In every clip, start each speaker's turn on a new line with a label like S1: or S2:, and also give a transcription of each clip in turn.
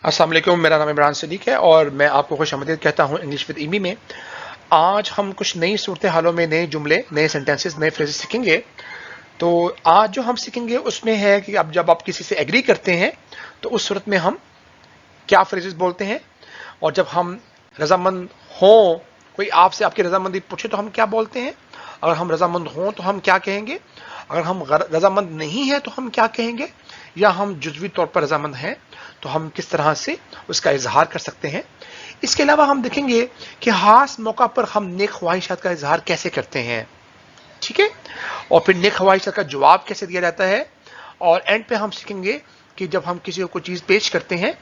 S1: अस्सलाम वालेकुम, मेरा नाम इमरान सदीक है और मैं आपको खुश आमदीद कहता हूँ इंग्लिश विद ईमी में। आज हम कुछ नई सूरत हालों में नए जुमले, नए सेंटेंसेस, नए फ्रेजेस सीखेंगे। तो आज जो हम सीखेंगे उसमें है कि अब जब आप किसी से एग्री करते हैं तो उस सूरत में हम क्या फ्रेजेस बोलते हैं, और जब हम रजामंद हों, कोई आपसे आपकी रजामंदी पूछे तो हम क्या बोलते हैं, अगर हम रजामंद हों तो हम क्या कहेंगे, अगर हम रजामंद नहीं हैं तो हम क्या कहेंगे, या हम जुजवी तौर पर रजामंद हैं तो हम किस तरह से उसका इजहार कर सकते हैं। इसके अलावा हम देखेंगे कि खास मौका पर हम नेक ख्वाहिशात का इजहार कैसे करते हैं, ठीक है, और फिर नेक ख्वाहिशात का जवाब कैसे दिया जाता है। और एंड पे हम सीखेंगे कि जब हम किसी को कोई चीज़ पेश करते हैं,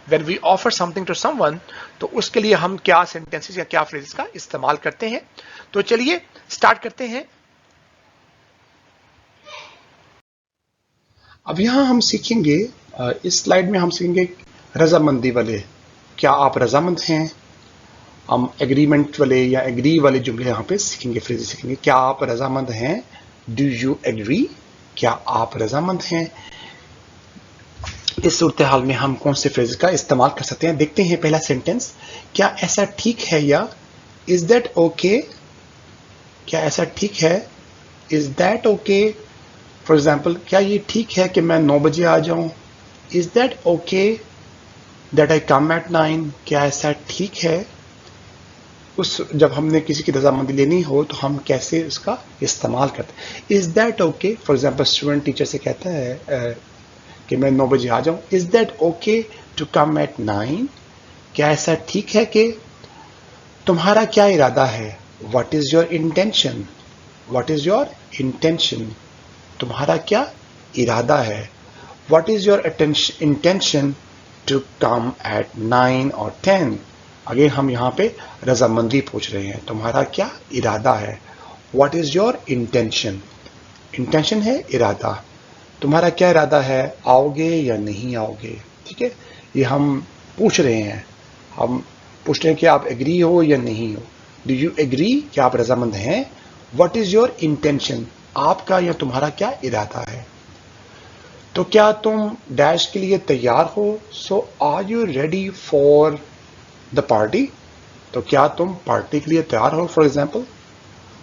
S1: when we offer something to someone, तो उसके लिए हम क्या सेंटेंसेस या क्या फ्रेजेस का इस्तेमाल करते हैं। तो चलिए स्टार्ट करते हैं। अब यहाँ हम सीखेंगे, इस स्लाइड में हम सीखेंगे रजामंदी वाले, क्या आप रजामंद हैं। हम एग्रीमेंट वाले या एग्री वाले जुमले यहाँ पे सीखेंगे, फ्रेजेस सीखेंगे। क्या आप रजामंद हैं, डू यू एग्री, क्या आप रजामंद हैं। इस सूरत हाल में हम कौन से फ्रेज का इस्तेमाल कर सकते हैं, देखते हैं। पहला सेंटेंस, क्या ऐसा ठीक है, या इज दैट ओके, क्या ऐसा ठीक है, is that okay. For example, क्या ये ठीक है कि मैं 9 बजे आ जाऊं, is that okay that I come at 9, क्या ऐसा ठीक है। उस जब हमने किसी की रजामंदी लेनी हो तो हम कैसे उसका इस्तेमाल करते हैं। Is that okay, for example student teacher से कहता है कि मैं 9 बजे आ जाऊं, is that okay to come at 9, क्या ऐसा ठीक है कि। तुम्हारा क्या इरादा है, what is your intention, what is your intention, तुम्हारा क्या इरादा है। What is your intention to come at 9 और 10। अगेन हम यहाँ पे रजामंदी पूछ रहे हैं, तुम्हारा क्या इरादा है। What is your intention, intention है इरादा, तुम्हारा क्या इरादा है, आओगे या नहीं आओगे, ठीक है। ये हम पूछ रहे हैं, हम पूछ रहे हैं कि आप एग्री हो या नहीं हो। डू यू एग्री, क्या आप रजामंद हैं। व्हाट इज योर इंटेंशन, आपका या तुम्हारा क्या इरादा है। तो क्या तुम डैश के लिए तैयार हो, so are you ready for the party, तो क्या तुम पार्टी के लिए तैयार हो। फॉर एग्जाम्पल,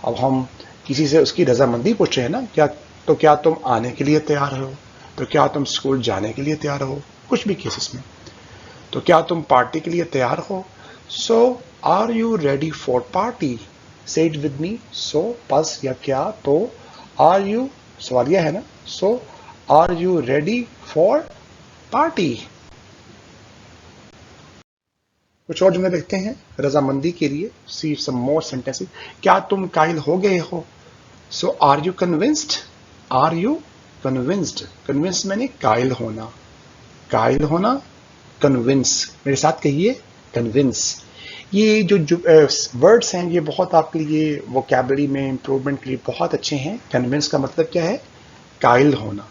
S1: अब हम किसी से उसकी रजामंदी पूछ रहे हैं ना, क्या, तो क्या तुम आने के लिए तैयार हो, तो क्या तुम स्कूल जाने के लिए तैयार हो, कुछ भी केसेस में। तो क्या तुम पार्टी के लिए तैयार हो, so are you ready for party. Say it with me, सो पस या क्या, तो आर यू सवालिया है ना, so are you ready for party. कुछ और जुमले देखते हैं रजामंदी के लिए। See some more sentences. क्या तुम कायल हो गए हो, so are you convinced, are you convinced. Convinced मैंने कायल होना, कायल होना, कन्विंस। मेरे साथ कहिए, कन्विंस। ये जो वर्ड्स हैं ये बहुत आपके लिए वोकैबुलरी में इंप्रूवमेंट के लिए बहुत अच्छे हैं। कन्विंस का मतलब क्या है, कायल होना।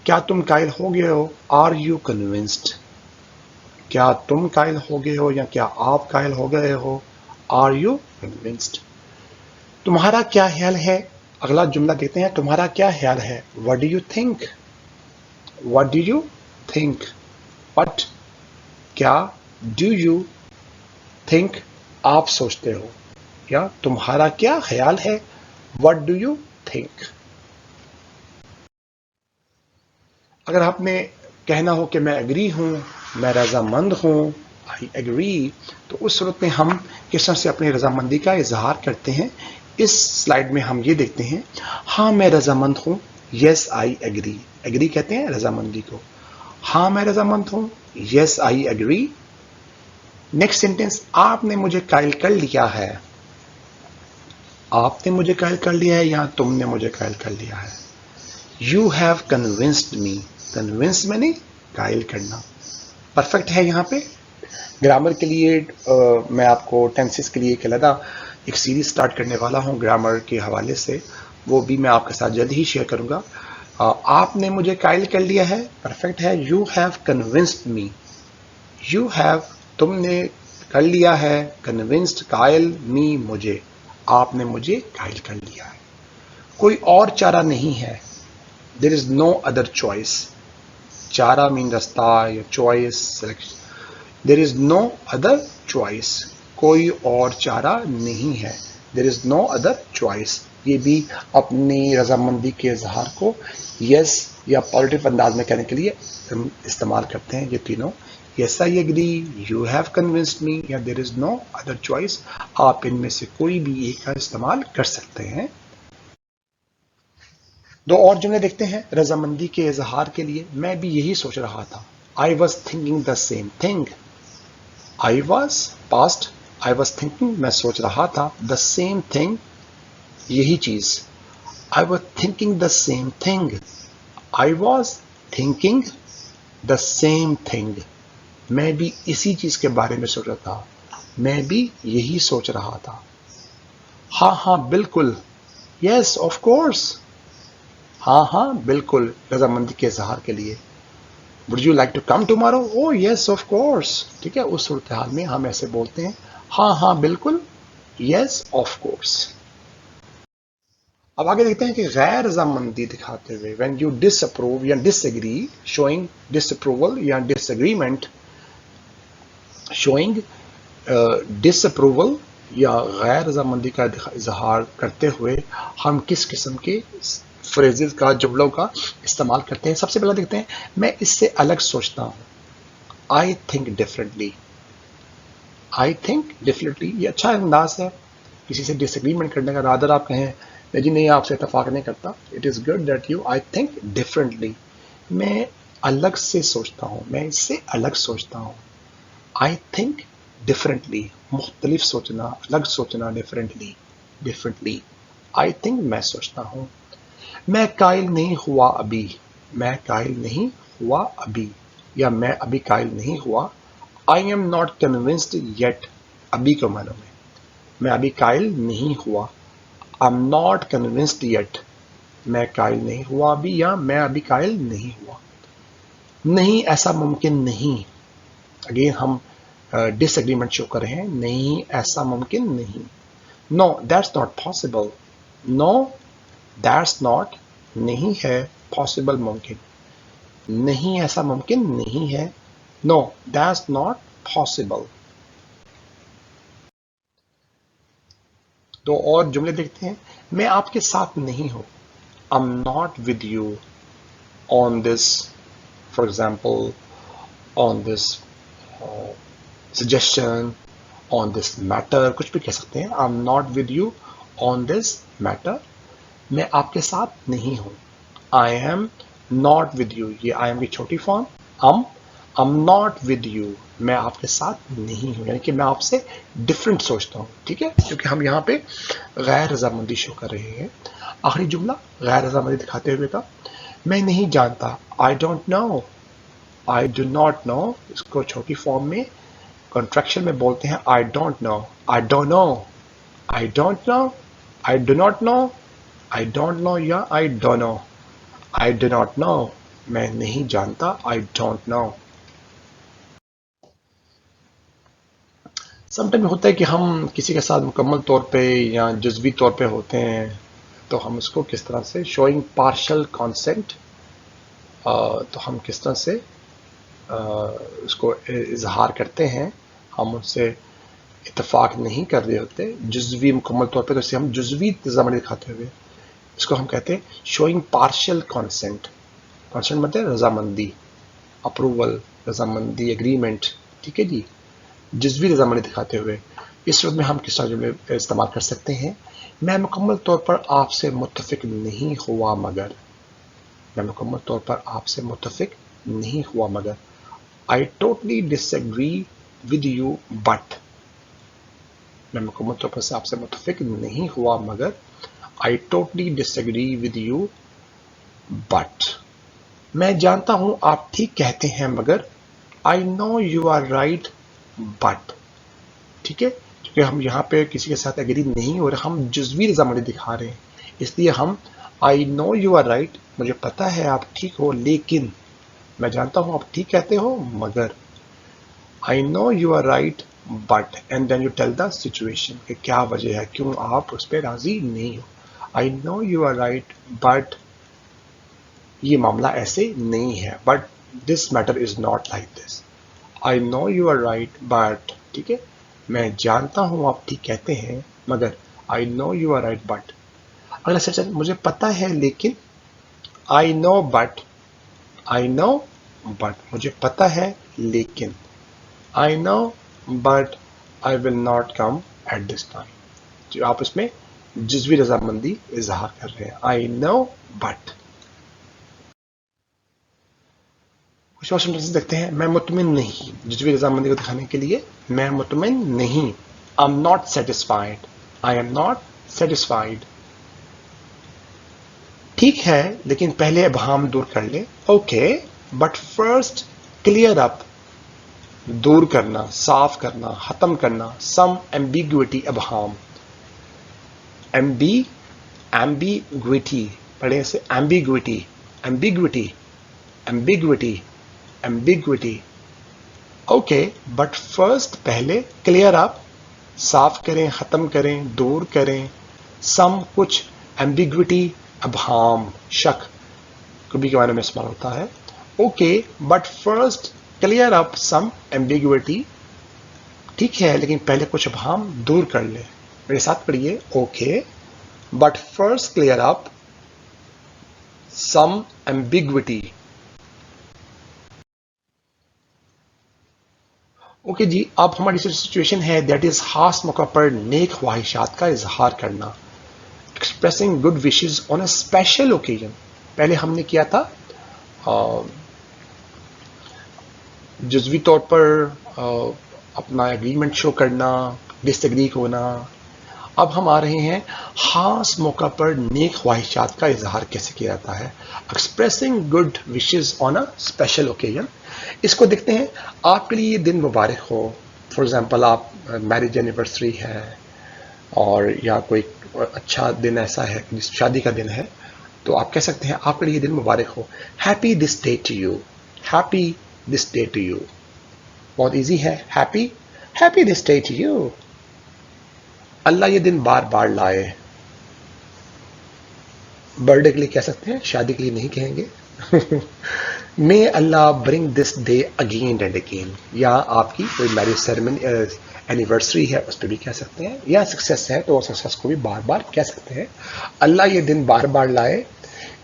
S1: क्या तुम कायल हो गए हो, आर यू कन्विंस्ड। क्या तुम कायल हो गए हो या क्या आप कायल हो गए हो, आर यू कन्विंस्ड। तुम्हारा क्या ख्याल है, अगला जुमला देखते हैं। तुम्हारा क्या ख्याल है, what do you think, what do you think. What, क्या, डू यू, थिंक, आप सोचते हो, या तुम्हारा क्या ख्याल है, व्हाट डू यू थिंक। अगर आपने कहना हो कि मैं एग्री हूं, मैं रजामंद हूं, आई एग्री, तो उस सूरत में हम किस तरह से अपनी रजामंदी का इजहार करते हैं। इस स्लाइड में हम ये देखते हैं। हाँ मैं रजामंद हूं, यस आई एग्री। एग्री कहते हैं रजामंदी को। हाँ मैं रजामंद हूं, yes I agree. Next sentence, आपने मुझे कायल कर लिया है। आपने मुझे कायल कर लिया है या तुमने मुझे कायल कर लिया है। You have convinced me. Convince मैंने कायल करना। परफेक्ट है। यहाँ पे ग्रामर के लिए मैं आपको टेंसेस के लिए एक सीरीज स्टार्ट करने वाला हूँ ग्रामर के हवाले से, वो भी मैं आपके साथ जल्द ही शेयर करूंगा। आपने मुझे कायल कर लिया है, परफेक्ट है। You have convinced me, you have तुमने कर लिया है, कन्विंस्ड कायल मी मुझे, आपने मुझे कायल कर लिया है। कोई और चारा नहीं है, there is no other choice. चारा मीन रास्ता या choice, selection. There is no other choice. कोई और चारा नहीं है. There is no other choice. ये भी अपनी रजामंदी के इजहार को yes या पॉजिटिव अंदाज में कहने के लिए हम इस्तेमाल करते हैं ये तीनों. Yes, I agree. You have convinced me. या there is no other choice. आप इनमें से कोई भी एक का इस्तेमाल कर सकते हैं. दो और जुमले देखते हैं रजामंदी के इजहार के लिए. मैं भी यही सोच रहा था. I was thinking the same thing. I was past. I was thinking मैं सोच रहा था. The same thing यही चीज. I was thinking the same thing. I was thinking the same thing. मैं भी इसी चीज के बारे में सोच रहा था. मैं भी यही सोच रहा था. हाँ हाँ बिल्कुल. Yes, of course. हाँ हाँ बिल्कुल रजामंदी के इजहार के लिए. Would you like to come tomorrow? Oh yes, of course. ठीक है, उस सूरत हाल में हम ऐसे बोलते हैं हाँ हाँ बिल्कुल. Yes, of course. अब आगे देखते हैं कि गैर रजामंदी दिखाते हुए when you disapprove या disagree, showing disapproval या disagreement, showing disapproval या गैर रजामंदी का इजहार करते हुए हम किस किस्म के फ्रेजेस का जुमलों का इस्तेमाल करते हैं. सबसे पहला देखते हैं मैं इससे अलग सोचता हूं. I think differently. I think differently ये अच्छा अंदाज है किसी से डिसएग्रीमेंट करने का. रादर आप कहें जी नहीं आपसे इतफाक नहीं करता. It is good that you I think differently. मैं अलग से सोचता हूं. मैं इससे अलग सोचता हूं. आई थिंक डिफरेंटली मुख्तलिफ सोचना, अलग सोचना. Differently differently. आई थिंक मैं सोचता हूं. मैं कायल नहीं हुआ अभी. मैं कायल नहीं हुआ अभी या मैं अभी कायल नहीं हुआ. I am not convinced yet. अभी के मानों में मैं अभी कायल नहीं हुआ. I am not convinced yet. मैं कायल नहीं हुआ अभी या मैं अभी कायल नहीं हुआ. नहीं ऐसा मुमकिन नहीं. अगेन हम डिसएग्रीमेंट शो कर रहे हैं. नहीं ऐसा मुमकिन नहीं. No that's not possible. No that's not नहीं है पॉसिबल मुमकिन. नहीं ऐसा मुमकिन नहीं है. No that's not possible. दो और जुमले देखते हैं. मैं आपके साथ नहीं हूं. I am not with you on this. For example on this suggestion, on this matter, कुछ भी कह सकते हैं. I'm not with you on this matter. मैं आपके साथ नहीं हूं. I am not with you. ये I am की छोटी form. I'm not with you. मैं आपके साथ नहीं हूं यानी कि मैं आपसे डिफरेंट सोचता हूं. ठीक है, क्योंकि हम यहाँ पे गैर रजामंदी शो कर रहे हैं. आखिरी जुमला गैर रजामंदी दिखाते हुए का. मैं नहीं जानता. I don't know. I do not know. इसको छोटी फॉर्म में कॉन्ट्रैक्शन में बोलते हैं I don't know. I don't know. I don't know. I do not know. I don't know या I don't know. I do not know. मैं नहीं जानता. आई डोंट नो. समटाइम होता है कि हम किसी के साथ मुकम्मल तौर पे या जुज़वी तौर पे होते हैं तो हम उसको किस तरह से शोइंग पार्शल कॉन्सेंट, तो हम किस तरह से उसको इजहार करते हैं. हम उससे इतफाक नहीं कर रहे होते जुज़वी मुकम्मल तौर पे, तो इसे हम जुज़वी रजामंदी दिखाते हुए इसको हम कहते हैं शोइंग पार्शियल कॉन्सेंट. कॉन्सेंट मतलब रजामंदी, अप्रूवल, रजामंदी, एग्रीमेंट. ठीक है जी, जुज़वी रजामंदी दिखाते हुए इस सूरत में हम किस तरह जुमले इस्तेमाल कर सकते हैं. मैं मुकम्मल तौर पर आपसे मुत्तफिक नहीं हुआ मगर. मैं मुकम्मल तौर पर आपसे मुत्तफिक नहीं हुआ मगर. I totally disagree with you but. मैं मुकम्मल तौर पर से आपसे मुत्तफिक नहीं हुआ मगर. I totally disagree with you but. मैं जानता हूं आप ठीक कहते हैं मगर. I know you are right but. ठीक है, क्योंकि हम यहाँ पे किसी के साथ एग्री नहीं हो रहे, हम जुज़वी रजामंदी दिखा रहे हैं, इसलिए हम I know you are right, मुझे पता है आप ठीक हो लेकिन. मैं जानता हूं आप ठीक कहते हो मगर. I know you are right but. and then you tell the situation कि क्या वजह है, क्यों आप उस पर राजी नहीं हो. I know you are right but ये मामला ऐसे नहीं है. but this matter is not like this. I know you are right but, ٹھیک ہے، میں جانتا ہوں آپ ٹھیک کہتے ہیں مگر I know you are right but. اگلا سینٹینس مجھے پتا ہے لیکن I know but مجھے پتا ہے لیکن I know but I will not come at this time. جو آپ اس میں جزوی رضامندی اظہار کر رہے ہیں. I know but. کچھ اور سینٹینس دیکھتے ہیں. میں مطمئن نہیں. جزوی رضامندی کو دکھانے کے لیے میں مطمئن نہیں. I'm not satisfied. I am not satisfied. ٹھیک ہے لیکن پہلے ابہام دور کر لیں. اوکے بٹ فرسٹ کلیئر اپ. دور کرنا، صاف کرنا، ختم کرنا سم ایمبیگوٹی، ابہام. ایمبیگوٹی پڑھیں اسے ambiguity, ambiguity, ambiguity, ambiguity. Okay but first پہلے کلیئر اپ، صاف کریں، ختم کریں، دور کریں سم کچھ ایمبیگوٹی، ابہام، شک کبھی کے معنی میں استعمال ہوتا ہے. Okay but first clear up some ambiguity. ٹھیک ہے لیکن پہلے کچھ ابہام دور کر لیں. میرے ساتھ پڑھیے. Okay but first clear up some ambiguity. Okay جی، اب ہماری سچویشن ہے دیٹ از خاص موقع پر نیک خواہشات کا اظہار کرنا. Expressing good wishes on a special occasion. پہلے ہم نے کیا تھا جزوی طور پر اپنا ایگریمنٹ شو کرنا، ڈس ایگری ہونا. اب ہم آ رہے ہیں خاص موقع پر نیک خواہشات کا اظہار کیسے کیا جاتا ہے. Expressing good wishes on a special occasion. اس کو دیکھتے ہیں. آپ کے لیے یہ دن مبارک ہو. فار ایگزامپل آپ میرج اینیورسری ہے اور یا کوئی اچھا دن ایسا ہے جس شادی کا دن ہے تو آپ کہہ سکتے ہیں آپ کے لیے یہ دن مبارک ہو. Happy this day to you. Happy this day to you. بہت ایزی ہے. Happy, happy this day to you. Allah یہ دن بار بار لائے. برتھ ڈے کے لیے کہہ سکتے ہیں، شادی کے لیے نہیں کہیں گے. May Allah bring this day again and again. یا آپ کی کوئی میرج سیریمنی اینیورسری ہے اس پہ بھی کہہ سکتے ہیں. یا سکسیس ہے تو سکسیس کو بھی بار بار کہہ سکتے ہیں. اللہ یہ دن بار بار لائے.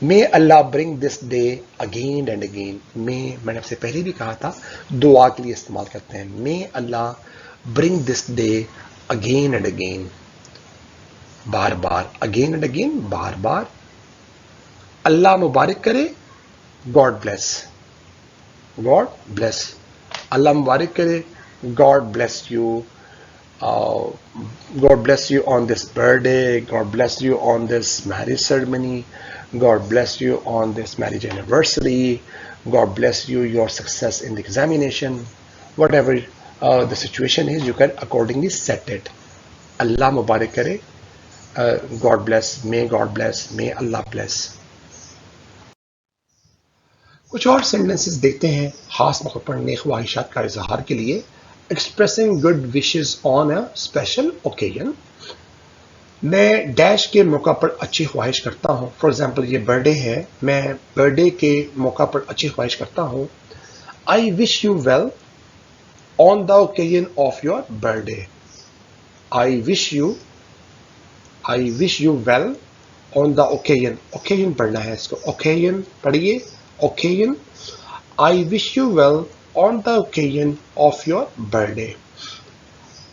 S1: May Allah bring this day again and again. میں نے آپ سے پہلے بھی کہا تھا دعا کے لیے استعمال کرتے ہیں. May Allah bring this day again and again. بار بار. اگین اینڈ اگین، بار بار. اللہ مبارک کرے. God bless. God bless. Allah مبارک کرے. God bless you. God bless you on this birthday. God bless you on this marriage ceremony. God bless you on this marriage anniversary. God bless you your success in the examination. Whatever the situation is, you can accordingly set it. Allah mubarak kare. God bless. May God bless. May Allah bless. کچھ اور sentences دیکھتے ہیں خاص موقع پر نیک خواہشات کا اظہار کے لیے. Expressing good wishes on a special occasion. میں ڈیش کے موقع پر اچھی خواہش کرتا ہوں. فار ایگزامپل یہ برتھ ڈے ہے، میں برتھ ڈے کے موقع پر اچھی خواہش کرتا ہوں. I wish you well on the occasion of your birthday. I wish you well on the occasion. Occasion پڑھنا ہے اس کو. اوکیزن پڑھیے. Occasion. I wish you well on the occasion of your birthday.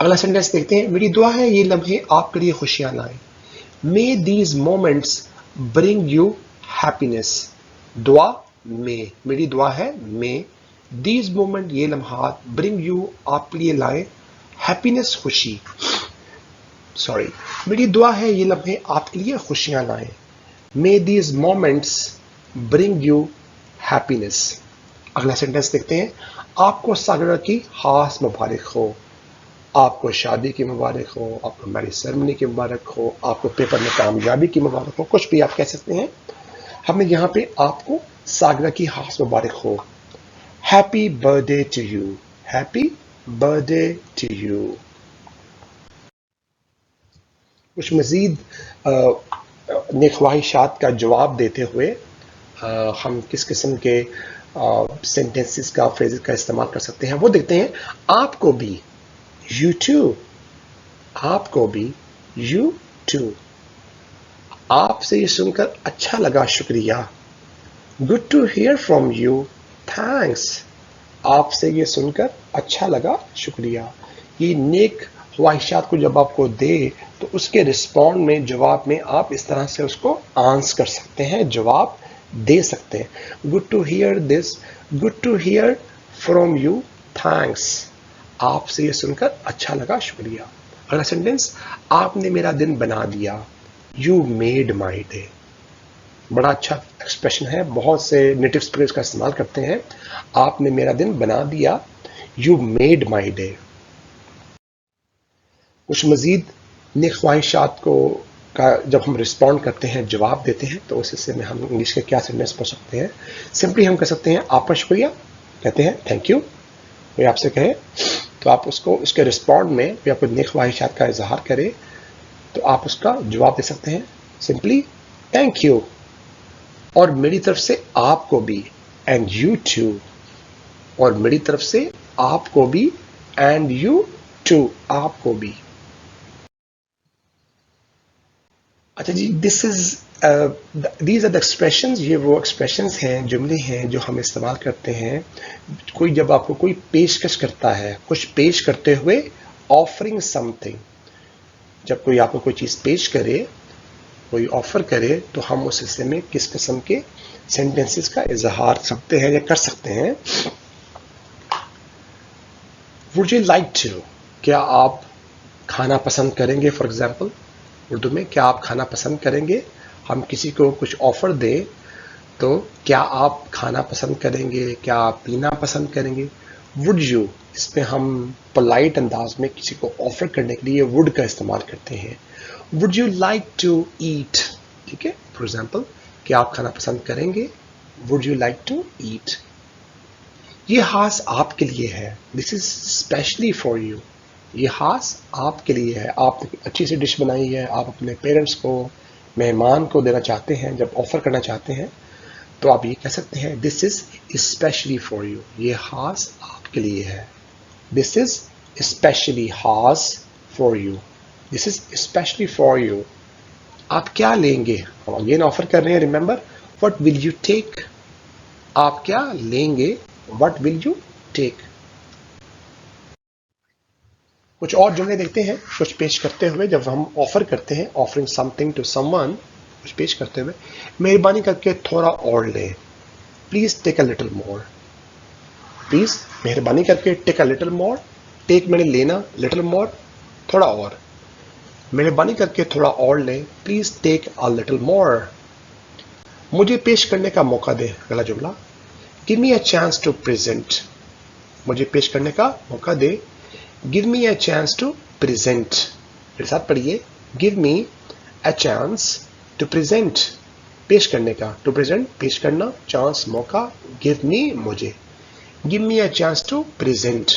S1: اگلا sentence دیکھتے ہیں. میری دعا ہے یہ لمحے آپ کے لیے خوشیاں لائیں. May these moments bring you happiness. دعا میں. میری دعا ہے may these moments یہ لمحات bring you آپ کے لیے لائیں happiness خوشی. sorry. میری دعا ہے یہ لمحے آپ کے لیے خوشیاں لائیں. May these moments bring you happiness. اگلا سینٹینس دیکھتے ہیں. آپ کو سالگرہ کی خاص مبارک ہو. آپ کو شادی کی مبارک ہو. آپ کو میرج سیرمنی کی مبارک ہو. آپ کو پیپر میں کامیابی کی مبارک ہو. کچھ بھی آپ کہہ سکتے ہیں. ہم نے یہاں پہ آپ کو سالگرہ کی خاص مبارک ہو. Happy birthday to you. Happy birthday to you. کچھ مزید نیک خواہشات کا جواب دیتے ہوئے ہم کس قسم کے सेंटेंसेस का फ्रेजेस का इस्तेमाल कर सकते हैं वो देखते हैं. आपको भी, you too. आपको भी, you too. आपसे ये सुनकर अच्छा लगा, शुक्रिया. Good to hear from you, thanks. आपसे ये सुनकर अच्छा लगा, शुक्रिया. ये नेक ख्वाहिशात को जब आपको दे तो उसके रिस्पॉन्ड में, जवाब में आप इस तरह से उसको आंसर कर सकते हैं, जवाब दे सकते हैं. Good to hear this, good to hear from you, thanks. आपसे ये सुनकर अच्छा लगा, शुक्रिया. अगला सेंटेंस, आपने मेरा दिन बना दिया. You made my day. बड़ा अच्छा एक्सप्रेशन है, बहुत से नेटिव स्पीकर्स का इस्तेमाल करते हैं. आपने मेरा दिन बना दिया, यू मेड माई डे. कुछ मजीद नेक ख्वाहिशात को का जब हम रिस्पॉन्ड करते हैं, जवाब देते हैं, तो उस हिस्से में हम इंग्लिश के क्या सेंटेंस पढ़ सकते हैं. सिंपली हम कह सकते हैं आपका शुक्रिया, कहते हैं थैंक यू. कोई आपसे कहे तो आप उसको उसके रिस्पॉन्ड में कोई आपको नेक ख्वाहिशात का इजहार करे तो आप उसका जवाब दे सकते हैं सिंपली थैंक यू. और मेरी तरफ से आपको भी, एंड यू टू. और मेरी तरफ से आपको भी, एंड यू टू. आपको भी. अच्छा जी, these are the expressions. ये वो expressions हैं, जुमले हैं जो हम इस्तेमाल करते हैं. कोई जब आपको कोई पेशकश करता है, कुछ पेश करते हुए, offering something. जब कोई आपको कोई चीज़ पेश करे, कोई ऑफर करे, तो हम उस हिस्से में किस किस्म के सेंटेंसेस का इजहार सकते हैं या कर सकते हैं. Would you like to? क्या आप खाना पसंद करेंगे? फॉर एग्जाम्पल उर्दू में क्या आप खाना पसंद करेंगे. हम किसी को कुछ ऑफर दें तो क्या आप खाना पसंद करेंगे, क्या आप पीना पसंद करेंगे. वुड यू, इसमें हम पोलाइट अंदाज में किसी को ऑफर करने के लिए वुड का इस्तेमाल करते हैं. Would you like to eat. ठीक है, फॉर एग्जाम्पल क्या आप खाना पसंद करेंगे. Would you like to eat. ये खास आपके लिए है. This is specially for you. ये खास आपके लिए है. आपने अच्छी सी डिश बनाई है, आप अपने पेरेंट्स को, मेहमान को देना चाहते हैं, जब ऑफर करना चाहते हैं तो आप ये कह सकते हैं this is specially for you. ये खास आपके लिए है. दिस इज स्पेशली खास for you. This is specially for you. आप क्या लेंगे. हम ये ऑफर कर रहे हैं. Remember, what will you take. आप क्या लेंगे, व्हाट विल यू टेक. कुछ और जुमले देखते हैं कुछ पेश करते हुए. जब हम ऑफर करते हैं, ऑफरिंग समथिंग टू समवन, कुछ पेश करते हुए, मेहरबानी करके थोड़ा और लें. Please take a little more. Please, मेहरबानी करके take a little more. Take मैंने लेना, लिटिल मोर थोड़ा और. मेहरबानी करके थोड़ा और लें. Please take a little more. मुझे पेश करने का मौका दे. अगला जुमला, give me a chance to present. मुझे पेश करने का मौका दे. Give me a chance to present. मेरे साथ पढ़िए. Give me a chance to present. पेश करने का, टू प्रेजेंट पेश करना, चांस मौका, गिव मी मुझे. Give me a chance to present.